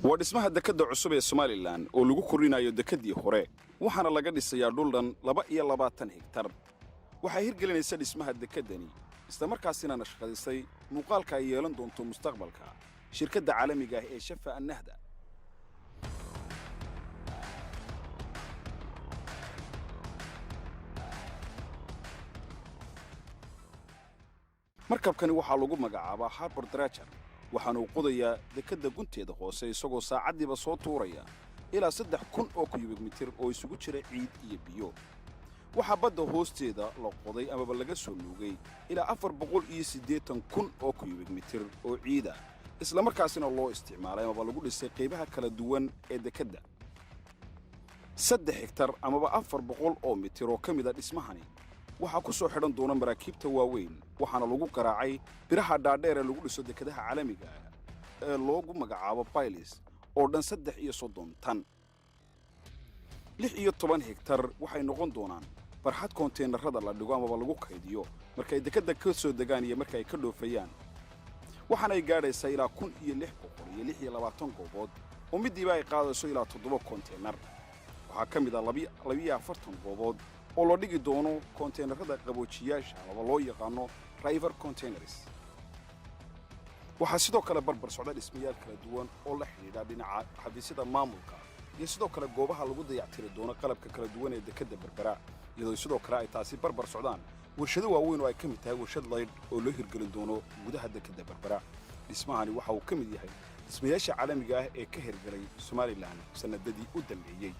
waa dhismaha dekadda cusub ee Somaliland oo lagu korinayo dekadii hore waxaana laga dhisayaa dhul dhan 22 hektar waxay hirgelinaysaa dhismaha dekadani isla markaasina nashqadisay muuqaalka ay yeelan doonto mustaqbalka shirkadda caalamiga ah ee Shafa An-Nahda markabkani waxaa lagu magacaabaa Harbour Dredger waxaana uu qodayaa dekadda gunteeda hoose isagoo saacadiiba soo tuuraya ilaa 3,000 oo cubic mitir oo isugu jira ciid iyo biyo waxa badda hoosteeda la qoday ama laga soo nuugay ilaa 480,000 oo cubic mitir oo ciid ah isla markaasina loo isticmaalay ama lagu dhisay qaybaha kala duwan ee dekadda 3 hektar ama 400 oo mitir oo kamid ah dhismahani waxa ku soo xidhan doona maraakiibta waaweyn waxaana lagu qaraacay biraha dhaadheer ee lagu dhiso dekadaha caalamiga ah ee loogu magacaabo piles oo dhan 330 tan 16 hektar waxay noqon doonaan barxad konteenarada la dhigo ama lagu kaydiyo markay dekadda ka soo degaan iyo markay ka dhoofayaan waxaana ay gaadhaysaa ilaa 1,626 goobood oo midiiba ay qaadayso ilaa 7 konteenar waxaa ka mid ah 42 goobood oo loo dhigi doono konteenarada qaboojiyaasha ama loo yaqaano river containers waxa sidoo kale barbar socda dhismayaal kala duwan oo la xiriira dhinaca xafiisyada maamulka iyo sidoo kale goobaha lagu dayactiri doono qalabka kala duwan ee dekadda Berbera iyadoo sidoo kale ay taasi barbar socdaan warshado waaweyn oo ay ka mid tahay warshad layd oo loo hirgelin doono gudaha dekadda Berbera dhismahani waxa uu ka mid yahay dhismayaasha caalamiga ah ee ka hirgelay Somaliland sanadadii u dambeeyay